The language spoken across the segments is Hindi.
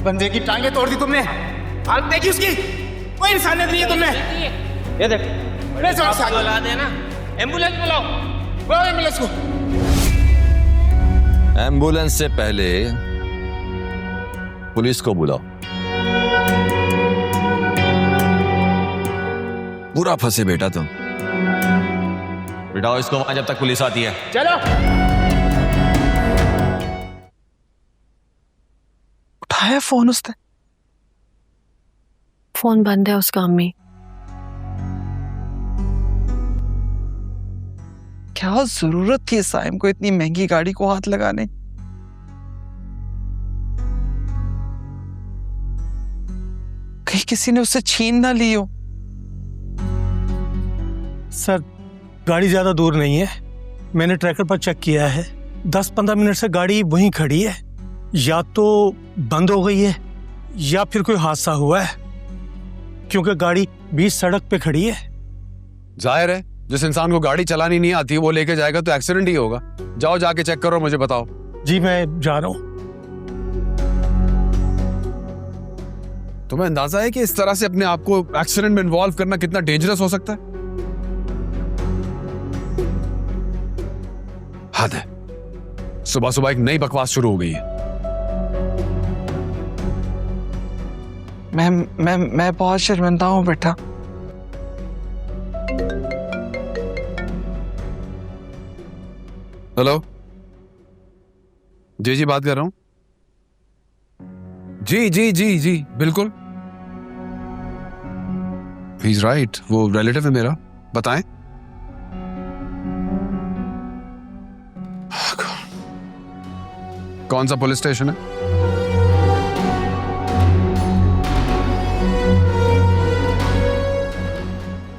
बंदे की टांगे तोड़ दी तुमने, हालत देखी उसकी, कोई इंसानियत नहीं है तुमने। ये देख, बुला देना, एम्बुलेंस बुलाओ, बुलाओ एम्बुलेंस को। एम्बुलेंस से पहले पुलिस को बुलाओ। पूरा फंसे बेटा तुम। बिठाओ इसको वहां जब तक पुलिस आती है। चलो। उठाया फोन उसने? फोन बंद है उसका अम्मी। क्या जरूरत थी साइम को इतनी महंगी गाड़ी को हाथ लगाने? कहीं किसी ने उससे छीन ना ली हो। सर गाड़ी ज्यादा दूर नहीं है, मैंने ट्रैकर पर चेक किया है। 10-15 मिनट से गाड़ी वहीं खड़ी है। या तो बंद हो गई है या फिर कोई हादसा हुआ है, क्योंकि गाड़ी बीच सड़क पे खड़ी है। जाहिर है जिस इंसान को गाड़ी चलानी नहीं आती वो लेके जाएगा तो एक्सीडेंट ही होगा। जाओ जाके चेक करो, मुझे बताओ। जी मैं जा रहा हूं। तुम्हें अंदाजा है कि इस तरह से अपने आप को एक्सीडेंट में इन्वॉल्व करना कितना डेंजरस हो सकता है? हद है, सुबह सुबह एक नई बकवास शुरू हो गई है। मैं बहुत शर्मिंदा हूं बेटा। हेलो, जी जी बात कर रहा हूं। जी जी जी जी बिल्कुल, ही इज राइट, वो रिलेटिव है मेरा। बताएं। कौन सा पुलिस स्टेशन है?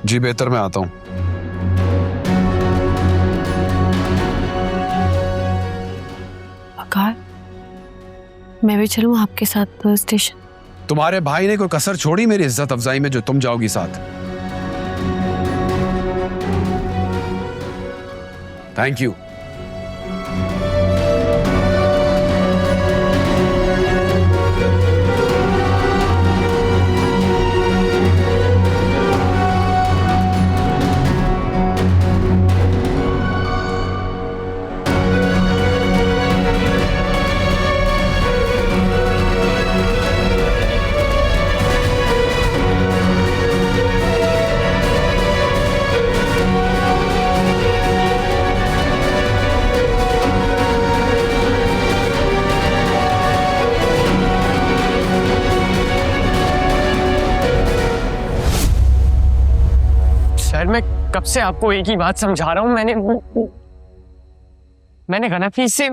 जी बेहतर, मैं आता हूं। वकार, मैं भी चलूं आपके साथ पुलिस स्टेशन? तुम्हारे भाई ने कोई कसर छोड़ी मेरी इज्जत अफजाई में जो तुम जाओगी साथ? Thank you. सर मैं कब से आपको एक ही बात समझा रहा हूं। मैंने गलती से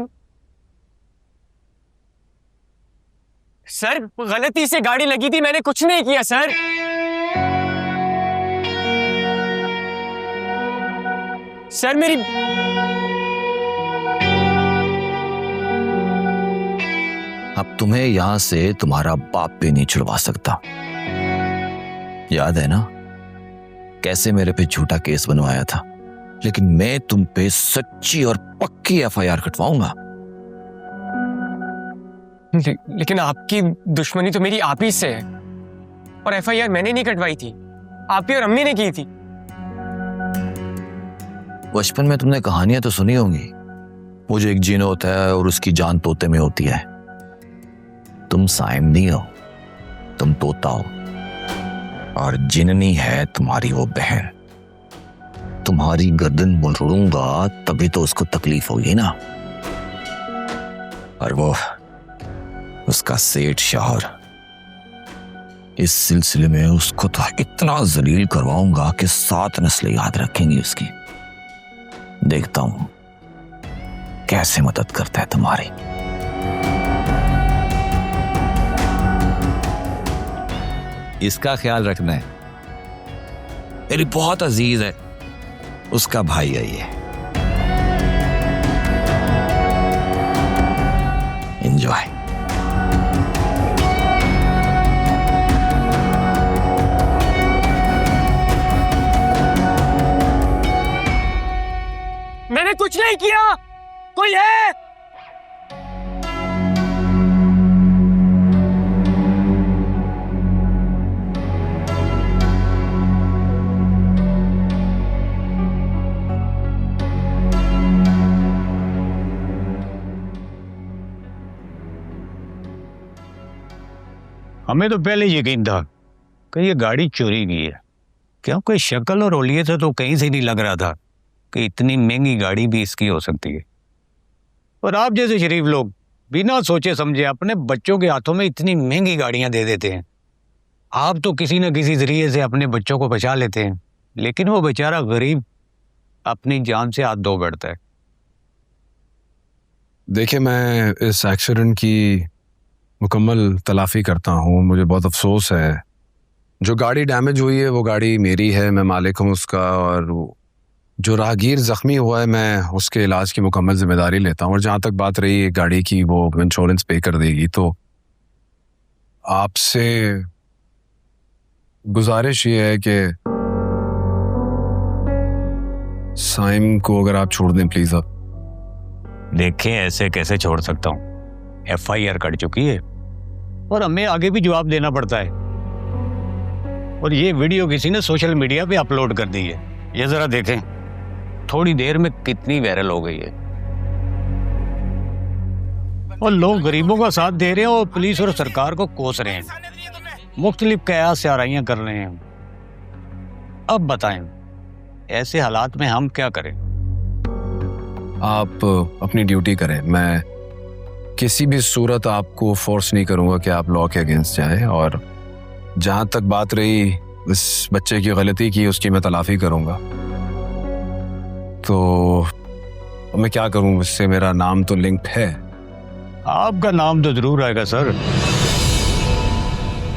सर, गलती से गाड़ी लगी थी, मैंने कुछ नहीं किया सर। सर मेरी अब तुम्हें यहां से तुम्हारा बाप भी नहीं छुड़वा सकता। याद है ना कैसे मेरे पे झूठा केस बनवाया था? लेकिन मैं तुम पे सच्ची और पक्की एफआईआर कटवाऊंगा। लेकिन आपकी दुश्मनी तो मेरी आप ही से है, और एफआईआर मैंने नहीं कटवाई थी, आप ही और अम्मी ने की थी। बचपन में तुमने कहानियां तो सुनी होंगी, वो जो एक जिन होता है और उसकी जान तोते में होती है। तुम साइम नहीं हो, तुम तोता हो, और जिननी है तुम्हारी वो बहन। तुम्हारी गर्दन मुड़ूंगा तभी तो उसको तकलीफ होगी ना। और वो उसका सेठ शौहर, इस सिलसिले में उसको तो इतना जलील करवाऊंगा कि 7 नस्लें याद रखेंगी उसकी। देखता हूं कैसे मदद करता है तुम्हारी। इसका ख्याल रखना है, मेरी बहुत अजीज है, उसका भाई है ये। एंजॉय। मैंने कुछ नहीं किया। कोई है? हमें तो पहले यकीन था कि ये गाड़ी चोरी की है, क्योंकि शक्ल और ओलिये से तो कहीं से नहीं लग रहा था कि इतनी महंगी गाड़ी भी इसकी हो सकती है। और आप जैसे शरीफ लोग बिना सोचे समझे अपने बच्चों के हाथों में इतनी महंगी गाड़ियां दे देते हैं। आप तो किसी न किसी जरिए से अपने बच्चों को बचा लेते हैं, लेकिन वो बेचारा गरीब अपनी जान से हाथ धो बैठता है। देखिए, मैं इस एक्सीडेंट की मुकम्मल तलाफी करता हूँ। मुझे बहुत अफसोस है। जो गाड़ी डैमेज हुई है वो गाड़ी मेरी है, मैं मालिक हूँ उसका, और जो राहगीर ज़ख्मी हुआ है मैं उसके इलाज की मुकम्मल जिम्मेदारी लेता हूँ। और जहाँ तक बात रही गाड़ी की, वो इंश्योरेंस पे कर देगी। तो आपसे गुजारिश ये है कि साइम को अगर आप छोड़ दें प्लीज। आप देखें, ऐसे कैसे छोड़ सकता हूँ? FIR कट चुकी है और हमें आगे भी जवाब देना पड़ता है। और ये वीडियो किसी ने सोशल मीडिया पे अपलोड कर दी है, ये जरा देखें, थोड़ी देर में कितनी वायरल हो गई है। और लोग गरीबों का साथ दे रहे हैं और पुलिस और सरकार को कोस रहे हैं, मुख्तलिफ कयास से आराइयां कर रहे हैं। अब बताएं, ऐसे हालात में हम क्या करें? आप अपनी ड्यूटी करें। मैं किसी भी सूरत आपको फोर्स नहीं करूंगा कि आप लॉ के अगेंस्ट जाएं। और जहां तक बात रही इस बच्चे की गलती की, उसकी मैं तलाफी करूंगा। तो मैं क्या करूं, इससे मेरा नाम तो लिंक्ड है। आपका नाम तो जरूर आएगा सर।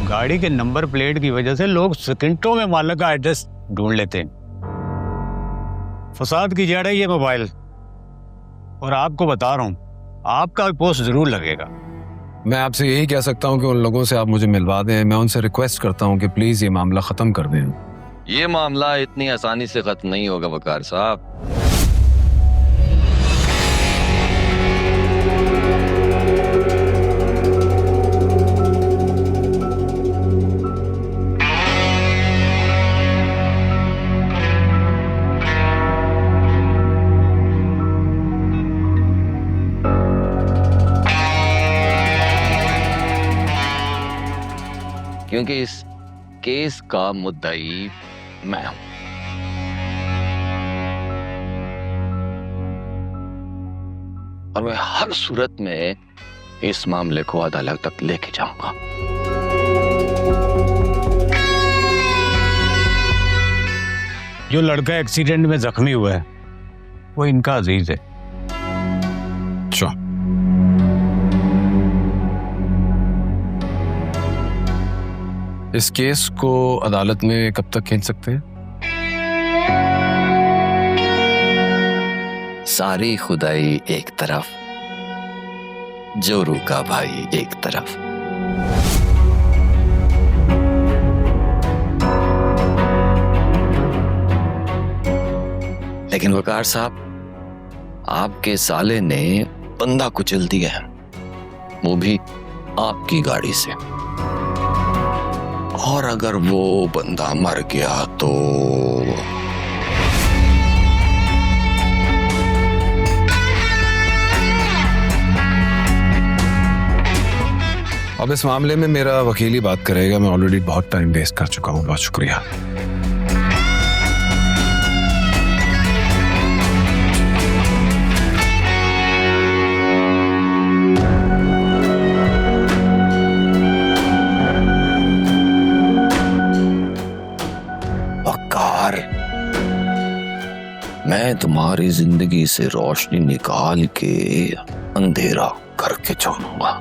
गाड़ी के नंबर प्लेट की वजह से लोग सेकंडों में मालिक का एड्रेस ढूंढ लेते हैं। फसाद की जड़ है ये मोबाइल। और आपको बता रहा हूं, आपका पोस्ट जरूर लगेगा। मैं आपसे यही कह सकता हूं कि उन लोगों से आप मुझे मिलवा दें। मैं उनसे रिक्वेस्ट करता हूं कि प्लीज ये मामला खत्म कर दें। ये मामला इतनी आसानी से खत्म नहीं होगा वकार साहब। क्योंकि इस केस का मुद्दई मैं हूं। और मैं हर सूरत में इस मामले को अदालत तक लेके जाऊंगा। जो लड़का एक्सीडेंट में जख्मी हुआ है वो इनका अजीज है। अच्छा, इस केस को अदालत में कब तक खींच सकते हैं? सारी खुदाई एक तरफ, जोरू का भाई एक तरफ। लेकिन वकार साहब, आपके साले ने बंदा कुचल दिया है, वो भी आपकी गाड़ी से। और अगर वो बंदा मर गया तो अब इस मामले में मेरा वकील ही बात करेगा। मैं ऑलरेडी बहुत टाइम वेस्ट कर चुका हूं। बहुत शुक्रिया। वकार, मैं तुम्हारी जिंदगी से रोशनी निकाल के अंधेरा करके छोड़ूंगा।